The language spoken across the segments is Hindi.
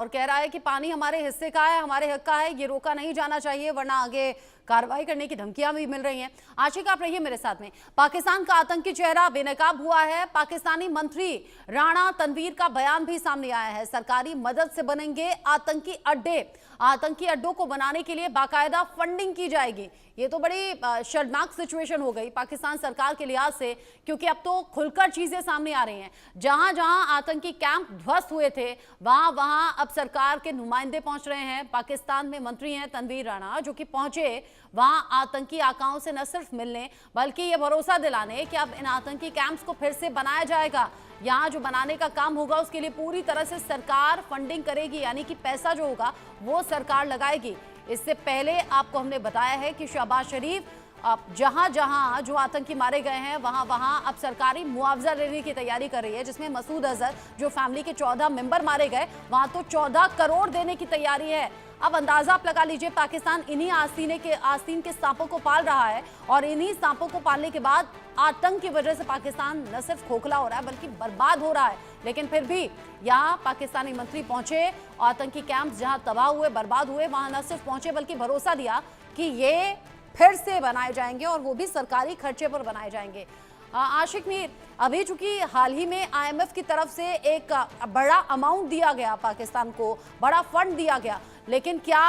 और कह रहा है कि पानी हमारे हिस्से का है, हमारे हक का है, ये रोका नहीं जाना चाहिए वरना आगे कार्रवाई करने की धमकियां भी मिल रही हैं। आशिक आप रहिए मेरे साथ में। पाकिस्तान का आतंकी चेहरा बेनकाब हुआ है। पाकिस्तानी मंत्री राणा तनवीर का बयान भी सामने आया है। सरकारी मदद से बनेंगे आतंकी अड्डे, आतंकी अड्डों को बनाने के लिए बाकायदा फंडिंग की जाएगी। ये तो बड़ी शर्मनाक सिचुएशन हो गई पाकिस्तान सरकार के लिहाज से, क्योंकि अब तो खुलकर चीजें सामने आ रही हैं। जहां जहां आतंकी कैंप ध्वस्त हुए थे वहां वहां अब सरकार के नुमाइंदे पहुंच रहे हैं। पाकिस्तान में मंत्री हैं तनवीर राणा, जो कि पहुंचे वहां आतंकी आकाओं से न सिर्फ मिलने बल्कि ये भरोसा दिलाने कि अब इन आतंकी कैंप्स को फिर से बनाया जाएगा। यहाँ जो बनाने का काम होगा उसके लिए पूरी तरह से सरकार फंडिंग करेगी, यानी कि पैसा जो होगा वो सरकार लगाएगी। इससे पहले आपको हमने बताया है कि शहबाज शरीफ अब जहां जहां जो आतंकी मारे गए हैं वहां वहां अब सरकारी मुआवजा लेने की तैयारी कर रही है, जिसमें मसूद अजहर जो फैमिली के 14 मेंबर मारे गए वहां तो 14 करोड़ देने की तैयारी है। अब अंदाजा आप लगा लीजिए, पाकिस्तान इन्हीं आस्तीन के सांपों को पाल रहा है और इन्हीं सांपों को पालने के बाद आतंक की वजह से पाकिस्तान न सिर्फ खोखला हो रहा है बल्कि बर्बाद हो रहा है। लेकिन फिर भी यहाँ पाकिस्तानी मंत्री पहुंचे, आतंकी कैंप जहां तबाह हुए बर्बाद हुए वहां न सिर्फ पहुंचे बल्कि भरोसा दिया कि ये फिर से बनाए जाएंगे और वो भी सरकारी खर्चे पर बनाए जाएंगे। आशिक मीर, अभी चूंकि हाल ही में IMF की तरफ से एक बड़ा अमाउंट दिया गया, पाकिस्तान को बड़ा फंड दिया गया, लेकिन क्या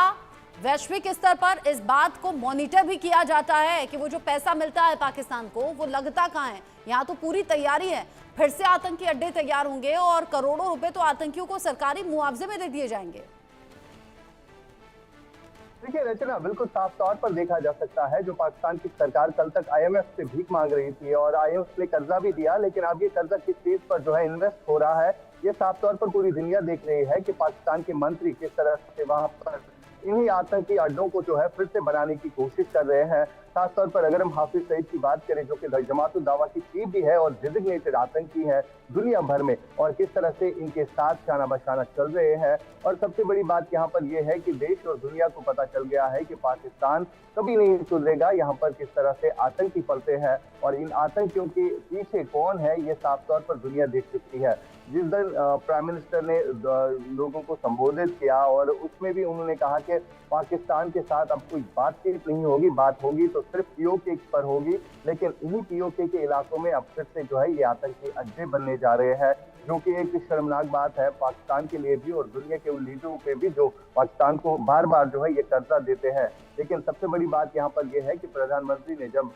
वैश्विक स्तर पर इस बात को मॉनिटर भी किया जाता है कि वो जो पैसा मिलता है पाकिस्तान को वो लगता कहाँ है? यहाँ तो पूरी तैयारी है, फिर से आतंकी अड्डे तैयार होंगे और करोड़ों रुपए तो आतंकियों को सरकारी मुआवजे में दे दिए जाएंगे। देखिए रचना, बिल्कुल साफ तौर पर देखा जा सकता है जो पाकिस्तान की सरकार कल तक IMF से भीख मांग रही थी और IMF ने कर्जा भी दिया, लेकिन अब ये कर्जा किस चीज पर जो है इन्वेस्ट हो रहा है ये साफ तौर पर पूरी दुनिया देख रही है कि पाकिस्तान के मंत्री किस तरह से वहां पर इन्हीं आतंकी अड्डों को जो है फिर से बनाने की कोशिश कर रहे हैं। खास तौर पर अगर हम हाफिज सईद की बात करें जो कि जमात-उद दावा की चीफ भी है और डेजिग्नेटेड आतंकी है दुनिया भर में, और किस तरह से इनके साथ शाना बशाना चल रहे हैं। और सबसे बड़ी बात यहाँ पर यह है कि देश और दुनिया को पता चल गया है कि पाकिस्तान कभी नहीं सुधरेगा, यहाँ पर किस तरह से आतंकी पलते हैं और इन आतंकियों के पीछे कौन है ये साफ तौर पर दुनिया देख चुकी है। जिस दिन प्राइम मिनिस्टर ने लोगों को संबोधित किया और उसमें भी उन्होंने कहा कि पाकिस्तान के साथ अब कोई बातचीत नहीं होगी, बात होगी तो सिर्फ POK पर होगी, लेकिन इन्हीं POK के इलाकों में अब फिर से जो है ये आतंकी अड्डे बनने जा रहे हैं, जो कि एक शर्मनाक बात है पाकिस्तान के लिए भी और दुनिया के उन लीडरों पे भी जो पाकिस्तान को बार बार जो है ये कर्जा देते हैं। लेकिन सबसे बड़ी बात यहाँ पर यह है कि प्रधानमंत्री ने जब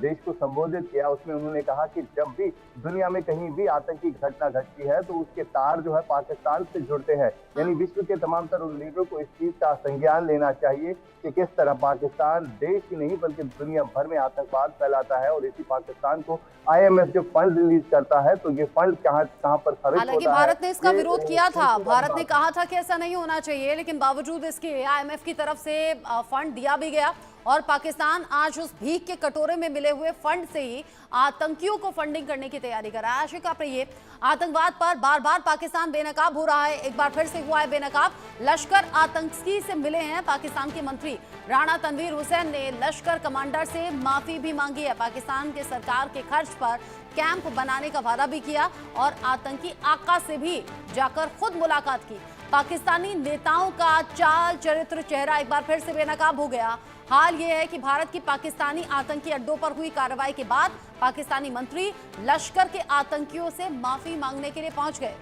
देश को संबोधित किया उसमें उन्होंने कहा कि जब भी दुनिया में कहीं भी आतंकी घटना घटती है तो उसके तार जो है पाकिस्तान से जुड़ते हैं। यानी विश्व के तमाम तर उन लीडरों को इस चीज का संज्ञान लेना चाहिए कि किस तरह पाकिस्तान देश ही नहीं बल्कि दुनिया भर में आतंकवाद फैलाता है और इसी पाकिस्तान को IMF जो फंड रिलीज करता है तो ये फंड कहाँ पर खर्च होता है। हालांकि भारत ने इसका विरोध किया था, भारत ने कहा था कि ऐसा नहीं होना चाहिए, लेकिन बावजूद इसके IMF की तरफ से फंड दिया भी गया और पाकिस्तान आज उस भीख के कटोरे में मिले हुए फंड से ही आतंकियों को फंडिंग करने की तैयारी कर रहा है। आशिक आप रहिए, आतंकवाद पर बार बार पाकिस्तान बेनकाब हो रहा है, एक बार फिर से हुआ है बेनकाब। लश्कर आतंकी से मिले हैं पाकिस्तान के मंत्री राणा तनवीर हुसैन ने लश्कर कमांडर से माफी भी मांगी है। पाकिस्तान के सरकार के खर्च पर कैंप बनाने का वादा भी किया और आतंकी आका से भी जाकर खुद मुलाकात की। पाकिस्तानी नेताओं का चाल चरित्र चेहरा एक बार फिर से बेनकाब हो गया। हाल यह है कि भारत की पाकिस्तानी आतंकी अड्डों पर हुई कार्रवाई के बाद पाकिस्तानी मंत्री लश्कर के आतंकियों से माफी मांगने के लिए पहुंच गए।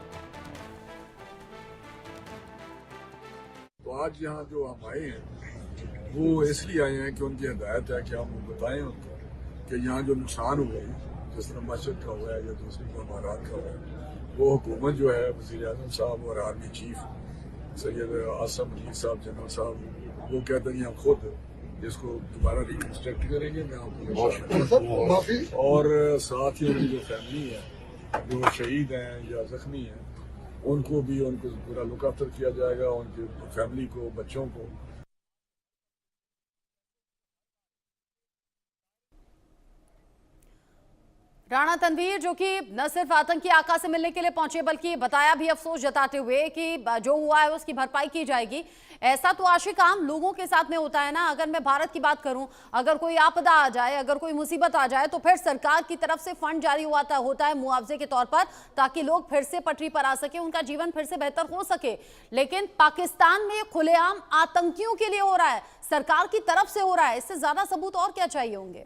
तो आज यहाँ जो हम आए हैं वो इसलिए आए हैं कि उनकी हिदायत है कि हम बताएं उनको कि यहाँ जो नुकसान हुआ है, जिस तरह मस्जिद का हुआ है या दूसरी इमारत का हुआ है, वो हुकूमत जो है वज़ीर-ए-आज़म साहब और आर्मी चीफ सैयद आसम अली साहब जनरल साहब वो कहते हैं हम खुद इसको दोबारा रिकंस्ट्रक्ट करेंगे। मैं आपको और साथ ही उनकी जो फैमिली है जो शहीद हैं या जख्मी हैं उनको भी उनको पूरा लुक आफ्टर किया जाएगा, उनकी फैमिली को, बच्चों को। राणा तनवीर जो कि न सिर्फ आतंकी आका से मिलने के लिए पहुंचे बल्कि बताया भी अफसोस जताते हुए कि जो हुआ है उसकी भरपाई की जाएगी। ऐसा तो आशिक आम लोगों के साथ में होता है ना। अगर मैं भारत की बात करूं, अगर कोई आपदा आ जाए, अगर कोई मुसीबत आ जाए तो फिर सरकार की तरफ से फंड जारी होता है मुआवजे के तौर पर, ताकि लोग फिर से पटरी पर आ सके, उनका जीवन फिर से बेहतर हो सके। लेकिन पाकिस्तान में खुलेआम आतंकियों के लिए हो रहा है, सरकार की तरफ से हो रहा है। इससे ज्यादा सबूत और क्या चाहिए होंगे?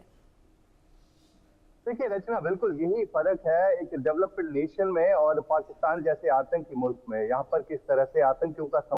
देखिए रचना, बिल्कुल यही फर्क है एक डेवलप्ड नेशन में और पाकिस्तान जैसे आतंकी मुल्क में। यहाँ पर किस तरह से आतंकियों का